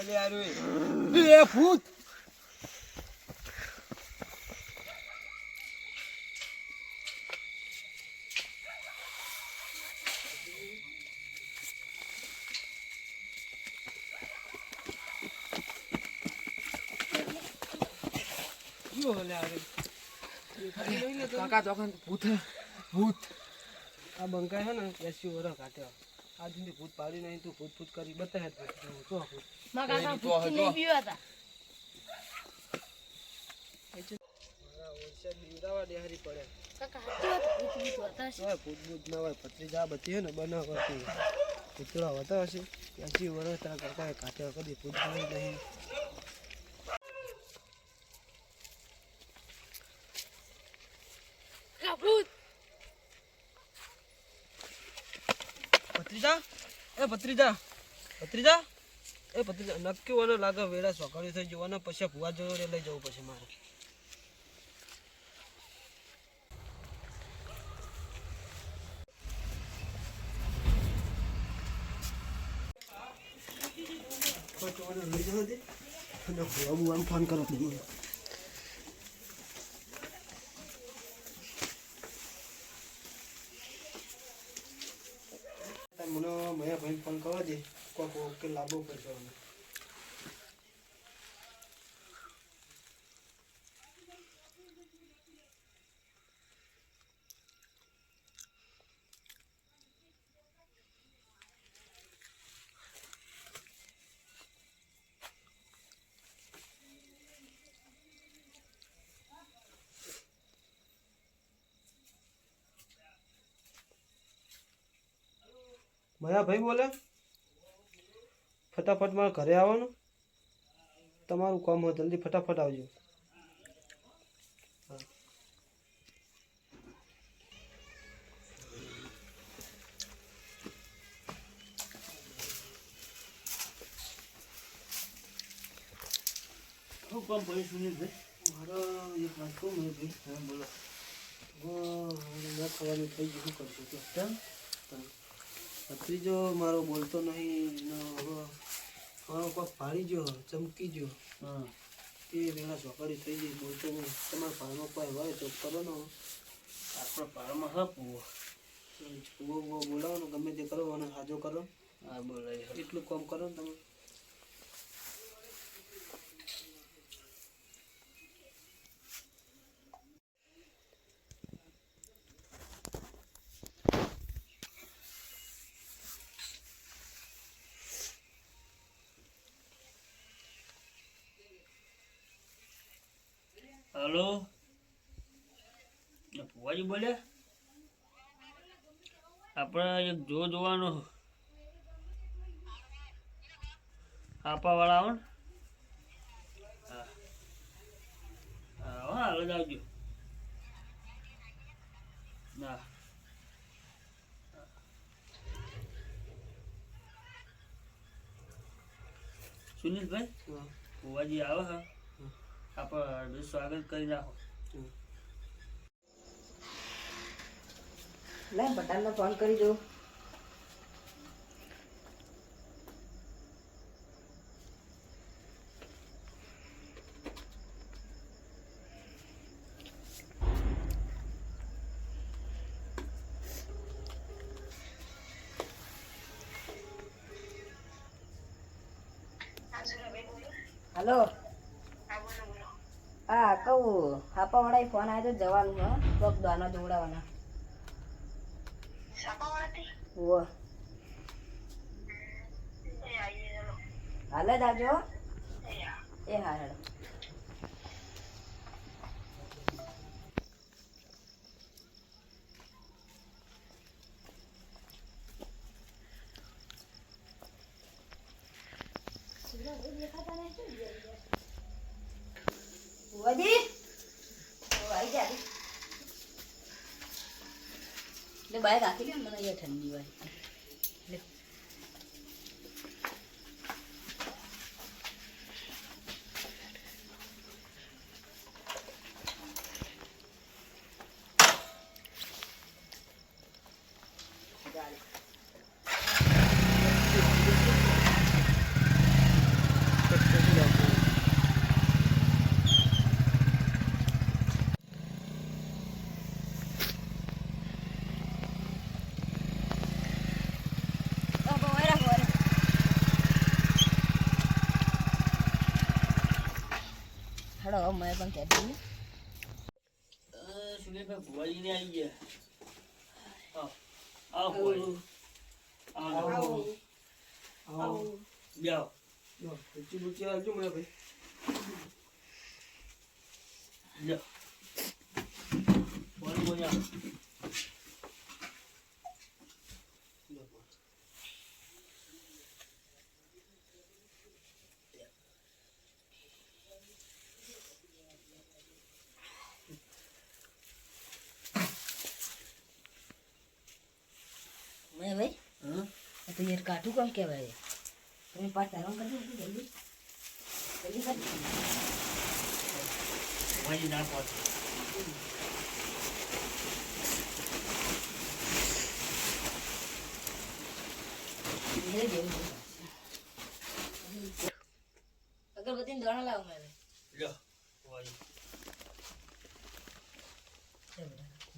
લે આરો એ ભૂત યો લે આરો કાકા જોખન ભૂત ભૂત આ બંકાય હે ને 80 વર્ષ કાટ્યો આજ સુધી ભૂત પાડી નહીં તું ભૂત ભૂત કરી બતાય તો ભૂત માં કાકા ભૂત નહીં પીવા હતા ઓછા દીવડાવા દેહરી પડે કાકા હાથી ભૂત હતા હોય ભૂત ભૂત ના હોય ભત્રીજા બધી હે ને બનાવતી ભૂતળા હોતા હશે 80 વર્ષ તારા કરતા કાટ્યો કદી ભૂત નહીં ભૂત ભત્રીજા એ ભત્રીજા ભત્રીજા એ ભત્રીજા નક્કી વાનો લાગે વેડા સોકડી થઈ જવાનો પછી ભુવા જોડે લઈ જવું પછી મારે લઈ જવા દે અને ભુવા બુવાને ફોન કરો મને મેં ભાઈ ફોન કરવા દે કોક ઓકે લાભો પડશે મયા ભાઈ બોલે ફટાફટ મારા ઘરે આવવાનું તમારું કામ હોય જલ્દી ફટાફટ આવજો શું કામ પડ્યું સુનિલભાઈ મારા એક વાત કહું મેં ભાઈ હા બોલો ના ખવાનું થઈ ગયું શું કરશું તો કેમ ભત્રીજો મારો બોલતો નહીં મારો કોક ફાડી ગયો ચમકી ગયો હા એ વેળા ચોકડી થઈ ગઈ બોલતો નહીં તમારા ફાળમાં કોઈ હોય તો કરો ને આપણા પારમાં હા પૂવો ભૂવો બોલાવો ને ગમે તે કરો અને સાજો કરો હા બોલાય એટલું કામ કરો ને તમે હલો ભુવાજી બોલ્યા આપણે એક જોવાનું આપવાવાળા આવો ને હા હા હાલ જ આવજો ના સુનિલભાઈ ભુવાજી આવે હા આપણે સ્વાગત કરી રાખો લે બટાને ફોન કરી દો હલો હા કહું હાપાવાળા ફોન આવ્યો તો જવાનું હા પગ દાના દોડાવવાના ઓ હાલે જ આવજો એ હા હેડો ભુવાજી આવી જા એટલે બહાર રાખી લે મને અહીંયા ઠંડી હોય લે હેડો હવે મેં પણ કહેતી નહીં. સુનિલભાઈ ભુવાજીને આવી ગયા. આવો ભુવાજી. આવો. બેહો. ઊંચી ઊંચી આવજો મને ભાઈ. લ્યો. ભુવાજી બોલી આવો. મેં ભાઈ હા? આ તો યાર કાઠું કામ કહેવાય. તમે પાછ તારણ કરી દો જલ્દી જલ્દી કરી ભુવાજી ના પહોંચે. અગરબત્તી દાણા લાવો મેં લ્યો ભુવાજી.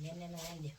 ને આવી દે.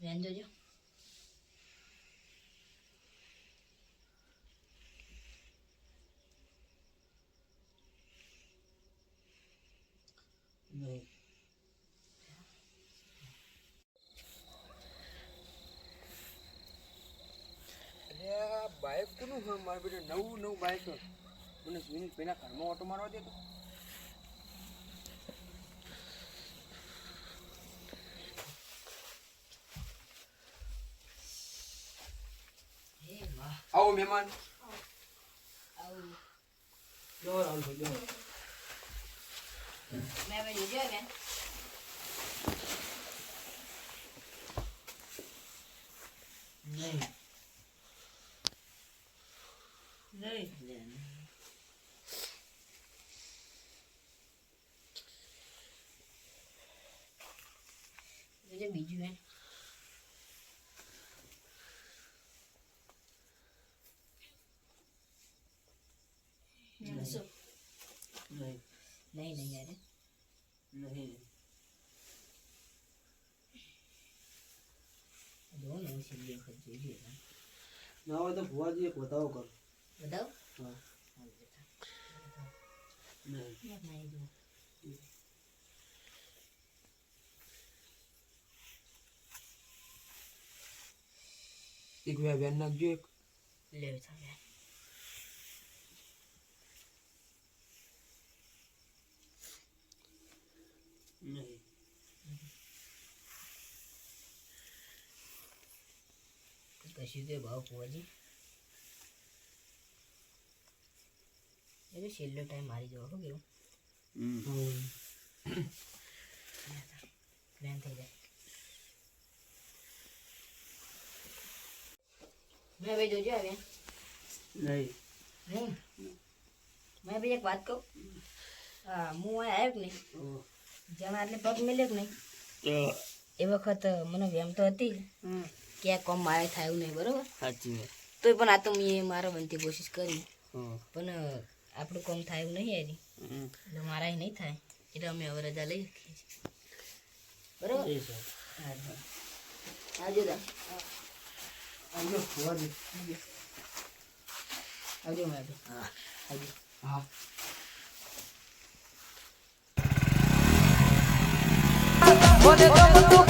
વેન જોજો. નહીં. અરે બાઇક કોનું છે મારા બેટા? નવું બાઇક છે. મને સુનિલ પેલા ઘરમાં ઓટો મારવા દે તો. હે વાહ. આવો મહેમાન. આવું જો રાहुल જો. મેં હવે જોજો ને. નહીં. નહીં. જોજો બીજું હે. શું? નહીં. નહીં નહીં યાર. નહીં. જો ને સીધી વખત જોઈજો. ના હોય તો ભુવાજી એક બતાવો કરો. બતાવો. હા. નહીં. નહીં જો. એક વેન નાખજો એક. લેવ થાય. નહીં. કશું તે ભાવ ભુવાજી. એ તો છેલ્લો ટાઈમ મારી જવો શું કેવું? પ્લાન થઈ જાય. મેં ભાઈ જોજો હવે. નહીં. નહીં મેં ભાઈ એક વાત કહું. હા હું આવ્યો કે નહીં જણા એટલે પગ મેલ્યો કે નહીં એ વખત મને વેમ તો હતી કે આ કોમ મારે થાય એવું નહીં બરોબર. સાચી વાત. તોય પણ આ તો મેં મારા બનતી કોશિશ કરી હા. પણ આપણું કોમ થાય એવું નહીં યારી એટલે મારા નહીં થાય એટલે અમે હવે રજા લઈ શકીએ છીએ બરોબર. એ સર. આવજો તા આવજો ભુવાજી. આવજો મેં હા આવજો. હા. બોલે તો